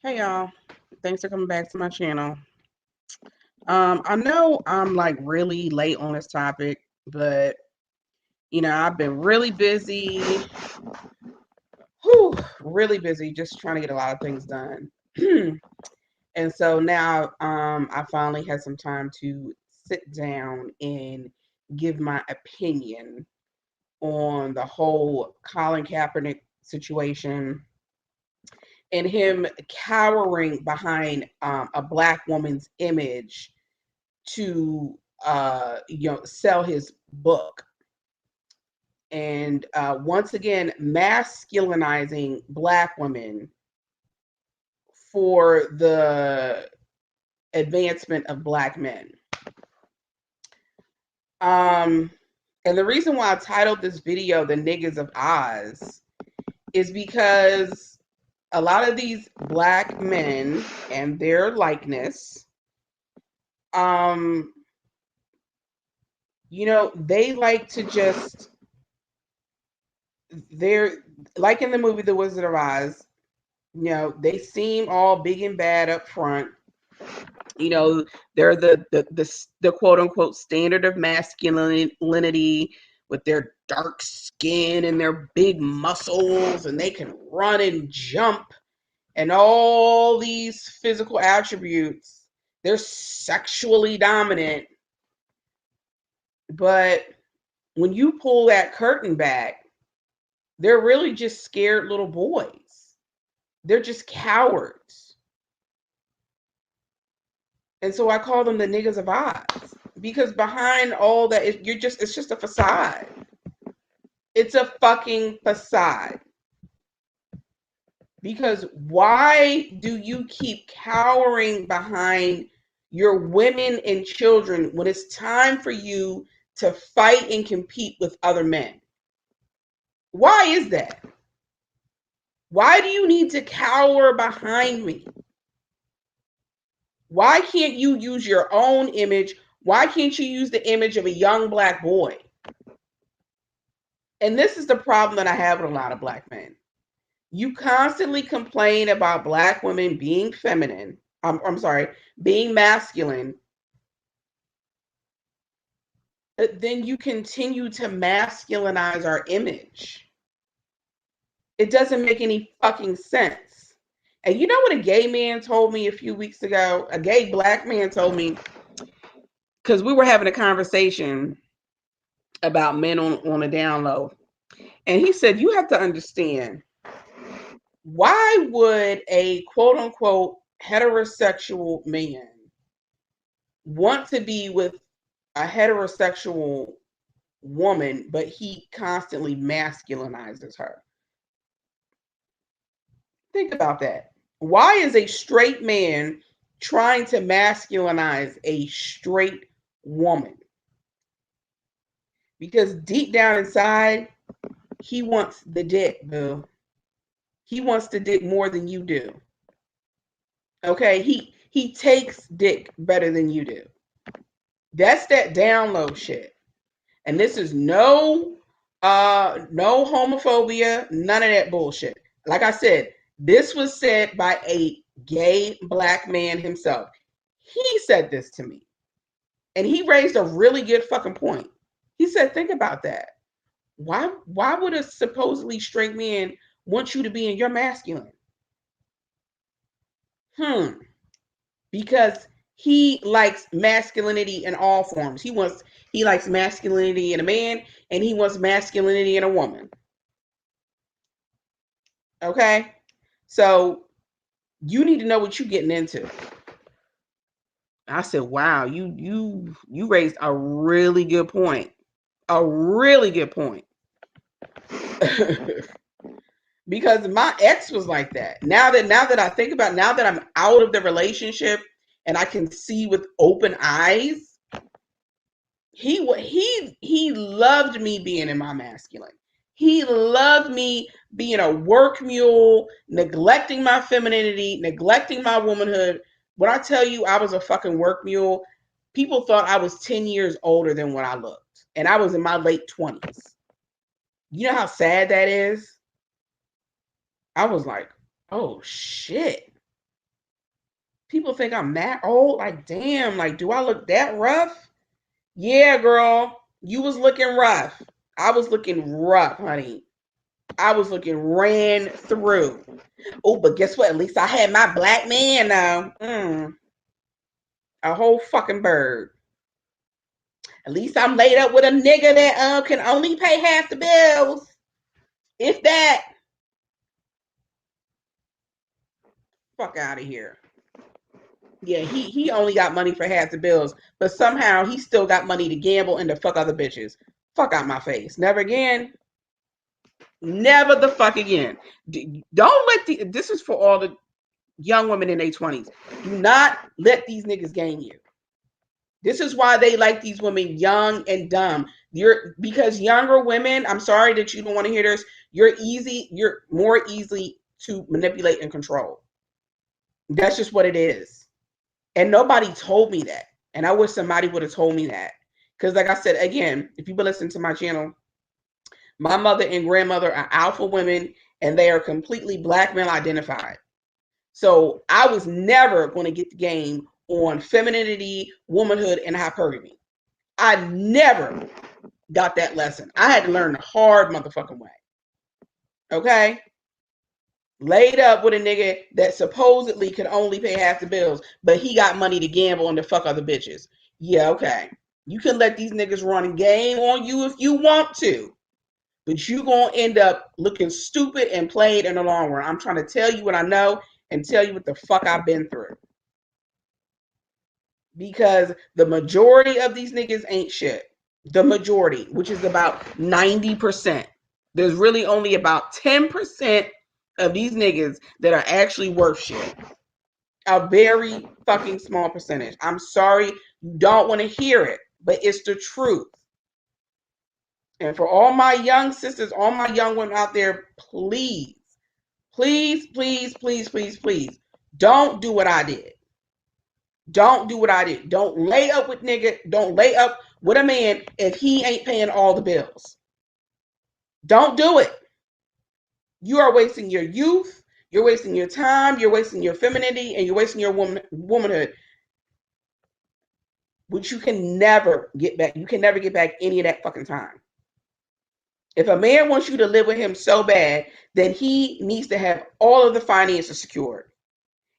Hey y'all, thanks for coming back to my channel. I know I'm like really late on this topic, but I've been really busy, really busy just trying to get a lot of things done. And so now I finally had some time to sit down and give my opinion on the whole Colin Kaepernick situation and him cowering behind a black woman's image to sell his book, and once again masculinizing black women for the advancement of black men. um and the reason why I titled this video "The Niggaz of Oz" is because a lot of these black men and their likeness, um they like to just, they're like in the movie The Wizard of Oz. They seem all big and bad up front. They're the quote unquote standard of masculinity, with their dark skin and their big muscles, and they can run and jump and all these physical attributes. They're sexually dominant, but when you pull that curtain back, they're really just scared little boys. They're just cowards. And so I call them the niggas of Oz, because behind all that, it's just a facade. It's a fucking facade. Because why do you keep cowering behind your women and children when it's time for you to fight and compete with other men? Why is that? Why do you need to cower behind me? Why can't you use your own image? Why can't you use the image of a young black boy? And this is the problem that I have with a lot of black men. You constantly complain about black women being feminine. I'm sorry, being masculine. But then you continue to masculinize our image. It doesn't make any fucking sense. And you know what a gay man told me a few weeks ago? A gay black man told me, because we were having a conversation about men on a down low. And he said, you have to understand, why would a quote unquote heterosexual man want to be with a heterosexual woman, but he constantly masculinizes her? Think about that. Why is a straight man trying to masculinize a straight woman? Because deep down inside, he wants the dick, boo. He wants the dick more than you do. Okay, he takes dick better than you do. That's that down low shit. And this is no homophobia, none of that bullshit. Like I said, this was said by a gay black man himself. He said this to me. And he raised a really good fucking point. He said, think about that. Why would a supposedly straight man want you to be in your masculine? Because he likes masculinity in all forms. He likes masculinity in a man, and he wants masculinity in a woman. Okay? So you need to know what you're getting into. I said, wow, you raised a really good point. A really good point. Because my ex was like that. Now that I think about it, now that I'm out of the relationship and I can see with open eyes, he loved me being in my masculine. He loved me being a work mule, neglecting my femininity, neglecting my womanhood. When I tell you I was a fucking work mule, people thought I was 10 years older than what I looked. And I was in my late 20s. You know how sad that is? I was like, Oh shit. People think I'm that old. Like, damn, like, do I look that rough? Yeah, girl. You was looking rough. I was looking rough, honey. I was looking ran through. Oh, but guess what? At least I had my black man now. A whole fucking bird. At least I'm laid up with a nigga that can only pay half the bills. If that. Fuck out of here. Yeah, he only got money for half the bills, but somehow he still got money to gamble and to fuck other bitches. Fuck out my face. Never again. Never the fuck again. Don't let this is for all the young women in their 20s. Do not let these niggas game you. This is why they like these women young and dumb. Because younger women, I'm sorry that you don't want to hear this, you're more easily to manipulate and control. That's just what it is. And nobody told me that. And I wish somebody would have told me that. Because like I said, again, if you've been listening to my channel, my mother and grandmother are alpha women and they are completely black male identified. So I was never going to get the game on femininity, womanhood, and hypergamy. I never got that lesson. I had to learn the hard motherfucking way. Okay? Laid up with a nigga that supposedly could only pay half the bills, but he got money to gamble and to fuck other bitches. Yeah, okay. You can let these niggas run a game on you if you want to, but you gonna end up looking stupid and played in the long run. I'm trying to tell you what I know and tell you what the fuck I've been through. Because the majority of these niggas ain't shit. The majority, which is about 90%. There's really only about 10% of these niggas that are actually worth shit. A very fucking small percentage. I'm sorry, you don't want to hear it, but it's the truth. And for all my young sisters, all my young women out there, please, please, please, please, please, please, don't do what I did. Don't do what I did. Don't lay up with nigga. Don't lay up with a man if he ain't paying all the bills. Don't do it. You are wasting your youth. You're wasting your time. You're wasting your femininity, and you're wasting your womanhood, which you can never get back. You can never get back any of that fucking time. If a man wants you to live with him so bad, then he needs to have all of the finances secured.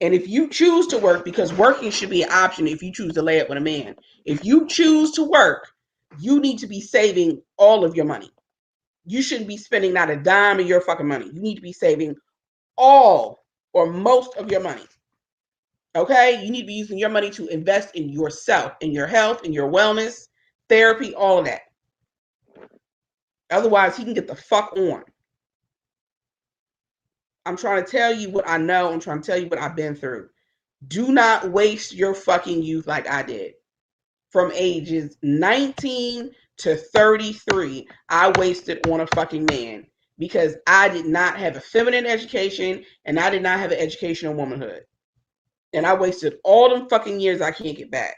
And if you choose to work, because working should be an option if you choose to lay up with a man. If you choose to work, you need to be saving all of your money. You shouldn't be spending not a dime of your fucking money. You need to be saving all or most of your money. Okay? You need to be using your money to invest in yourself, in your health, in your wellness, therapy, all of that. Otherwise, he can get the fuck on. I'm trying to tell you what I know. I'm trying to tell you what I've been through. Do not waste your fucking youth like I did. From ages 19 to 33, I wasted on a fucking man because I did not have a feminine education and I did not have an education on womanhood. And I wasted all them fucking years I can't get back.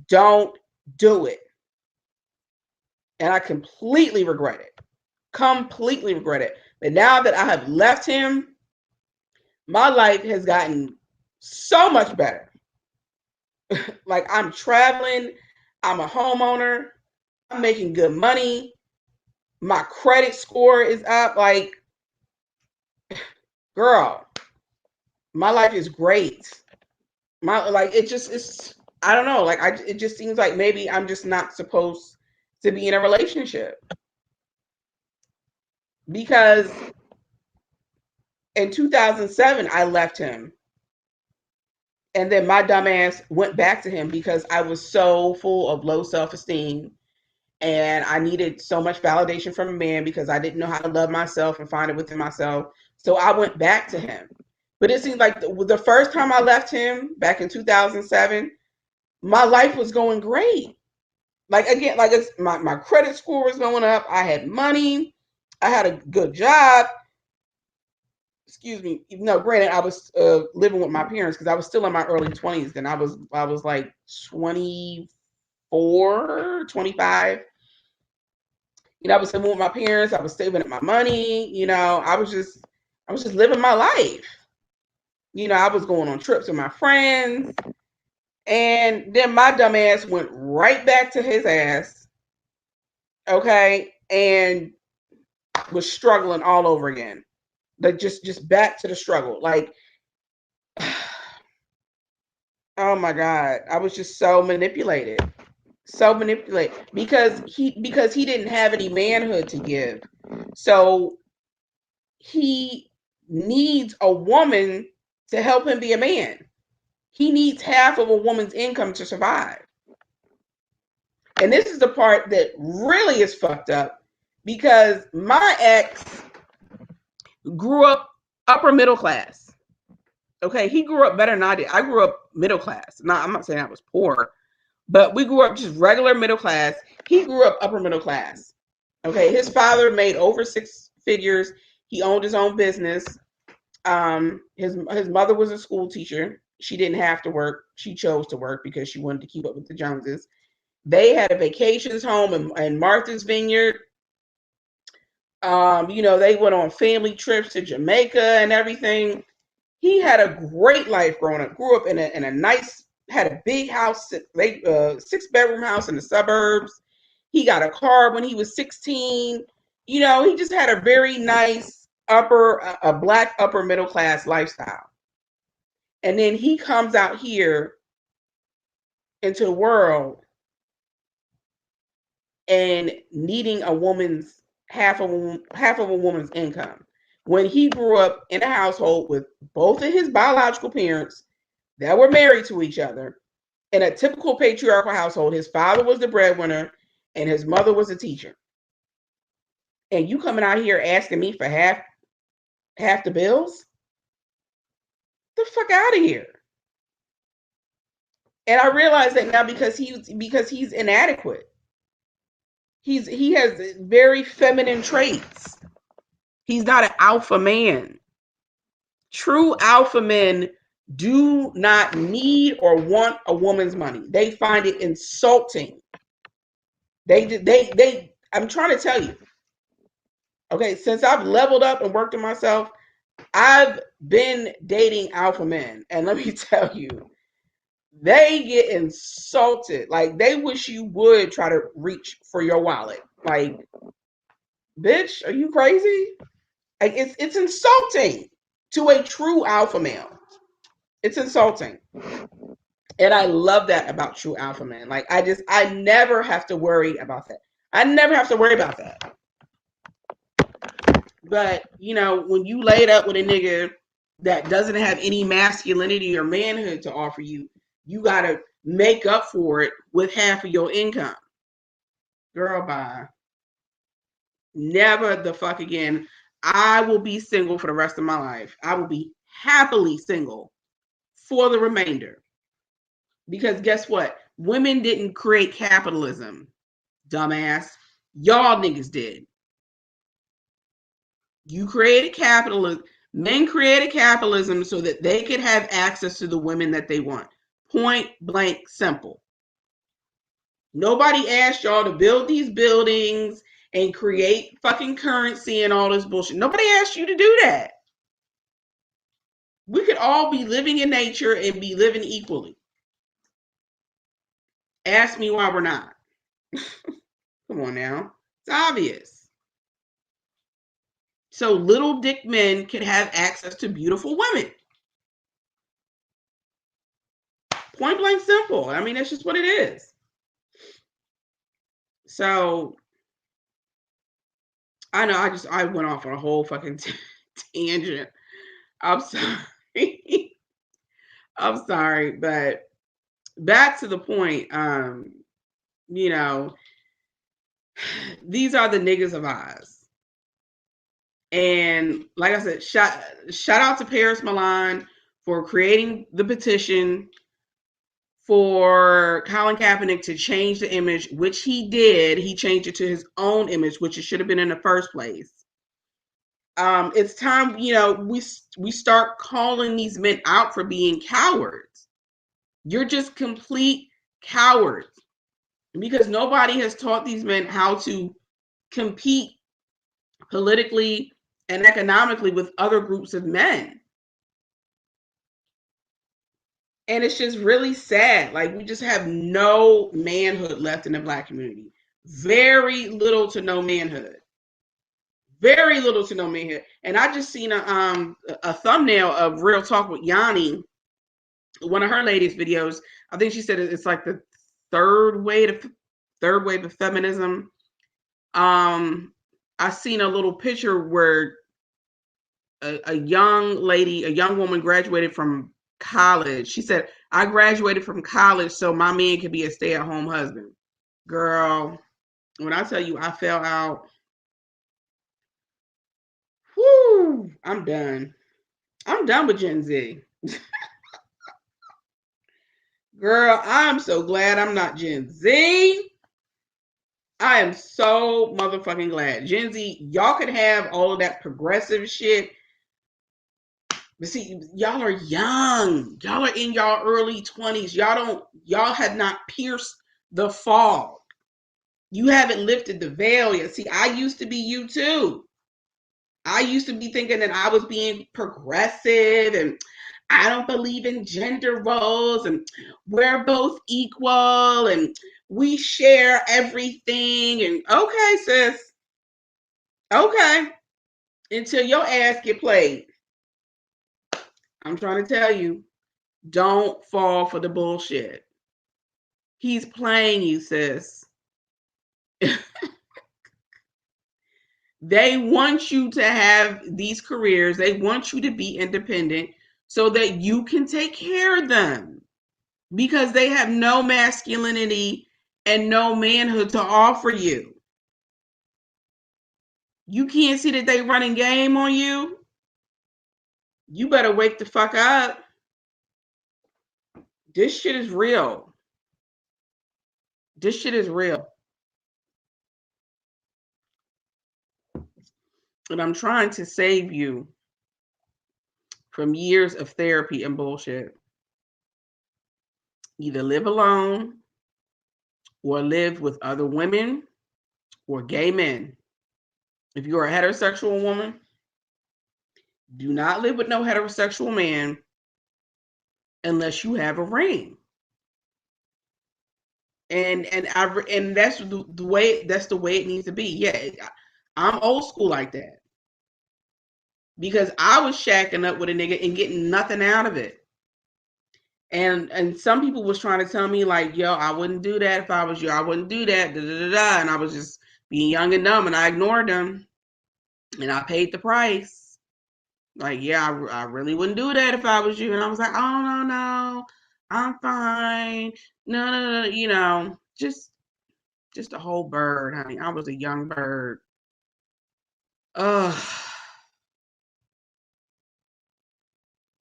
Don't do it. And I completely regret it. Completely regret it. But now that I have left him, my life has gotten so much better. Like I'm traveling, I'm a homeowner, I'm making good money, my credit score is up. Like, girl, my life is great. My like it just it's I don't know. Like it just seems like maybe I'm just not supposed to be in a relationship because in 2007 I left him. And then my dumbass went back to him because I was so full of low self-esteem and I needed so much validation from a man because I didn't know how to love myself and find it within myself. So I went back to him. But it seems like the first time I left him back in 2007, my life was going great. Like again, like my credit score was going up. I had money. I had a good job. Excuse me. No, granted, I was living with my parents because I was still in my early 20s. Then I was like 24, 25. You know, I was living with my parents. I was saving up my money. You know, I was just living my life. I was going on trips with my friends. And then my dumb ass went right back to his ass. Okay. And was struggling all over again. Like just back to the struggle. Like, oh my God. I was just so manipulated. So manipulated because he didn't have any manhood to give. So he needs a woman to help him be a man. He needs half of a woman's income to survive. And this is the part that really is fucked up because my ex grew up upper middle class. Okay, he grew up better than I did. I grew up middle class. Now, I'm not saying I was poor, but we grew up just regular middle class. He grew up upper middle class. Okay, his father made over six figures. He owned his own business. His mother was a school teacher. She didn't have to work. She chose to work because she wanted to keep up with the Joneses. They had a vacations home in Martha's Vineyard. They went on family trips to Jamaica and everything. He had a great life growing up. Grew up in a nice, had a big house, 6-bedroom house in the suburbs. He got a car when he was 16. He just had a very nice a black upper middle class lifestyle. And then he comes out here into the world and needing a woman's half of a woman's income. When he grew up in a household with both of his biological parents that were married to each other, in a typical patriarchal household, his father was the breadwinner and his mother was a teacher. And you coming out here asking me for half the bills? The fuck out of here. And I realize that now because he's inadequate. He has very feminine traits. He's not an alpha man. True alpha men do not need or want a woman's money. They find it insulting. I'm trying to tell you. Okay, since I've leveled up and worked on myself, I've been dating alpha men. And let me tell you, they get insulted. Like, they wish you would try to reach for your wallet. Like, bitch, are you crazy? Like, it's insulting to a true alpha male. It's insulting. And I love that about true alpha men. Like, I never have to worry about that. I never have to worry about that. But, when you laid up with a nigga that doesn't have any masculinity or manhood to offer you, you got to make up for it with half of your income. Girl, bye. Never the fuck again. I will be single for the rest of my life. I will be happily single for the remainder. Because guess what? Women didn't create capitalism, dumbass. Y'all niggas did. You created capitalism. Men created capitalism so that they could have access to the women that they want. Point blank simple. Nobody asked y'all to build these buildings and create fucking currency and all this bullshit. Nobody asked you to do that. We could all be living in nature and be living equally. Ask me why we're not. Come on now. It's obvious. So little dick men can have access to beautiful women. Point blank simple. I mean, that's just what it is. So I know I went off on a whole fucking tangent. I'm sorry. I'm sorry, but back to the point. These are the Niggaz of Oz. And like I said, shout out to Paris Milan for creating the petition for Colin Kaepernick to change the image, which he did. He changed it to his own image, which it should have been in the first place. It's time, we start calling these men out for being cowards. You're just complete cowards because nobody has taught these men how to compete politically and economically with other groups of men. And it's just really sad. Like, we just have no manhood left in the Black community. Very little to no manhood. Very little to no manhood. And I just seen a thumbnail of Real Talk with Yanni, one of her latest videos. I think she said it's like the third wave of feminism. I seen a little picture where a young lady, a young woman graduated from college. She said, I graduated from college so my man could be a stay-at-home husband. Girl, when I tell you I fell out, whoo, I'm done. I'm done with Gen Z. Girl, I'm so glad I'm not Gen Z. I am so motherfucking glad. Gen Z, y'all could have all of that progressive shit. But see, y'all are young. Y'all are in y'all early 20s. Y'all have not pierced the fog. You haven't lifted the veil yet. See, I used to be you too. I used to be thinking that I was being progressive and I don't believe in gender roles and we're both equal and we share everything. And okay, sis. Okay. Until your ass get played. I'm trying to tell you, don't fall for the bullshit. He's playing you, sis. They want you to have these careers. They want you to be independent so that you can take care of them because they have no masculinity and no manhood to offer you. You can't see that they running game on you. You better wake the fuck up. This shit is real. This shit is real. And I'm trying to save you from years of therapy and bullshit. Either live alone or live with other women or gay men. If you're a heterosexual woman, do not live with no heterosexual man unless you have a ring. And that's the way it needs to be. Yeah, I'm old school like that because I was shacking up with a nigga and getting nothing out of it. And some people was trying to tell me like, yo, I wouldn't do that if I was you. I wouldn't do that. Da, da, da, da. And I was just being young and dumb, and I ignored them, and I paid the price. Like, yeah, I really wouldn't do that if I was you. And I was like, oh no, I'm fine. No, just a whole bird, honey. I was a young bird. Ugh.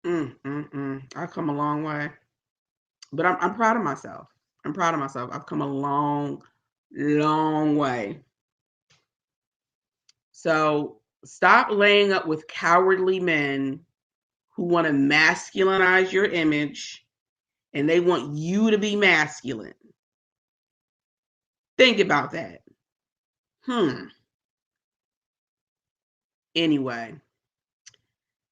I've come a long way, but I'm proud of myself. I'm proud of myself. I've come a long, long way. So stop laying up with cowardly men who want to masculinize your image and they want you to be masculine. Think about that. Anyway,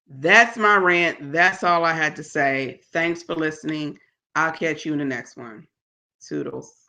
that's my rant. That's all I had to say. Thanks for listening. I'll catch you in the next one. Toodles.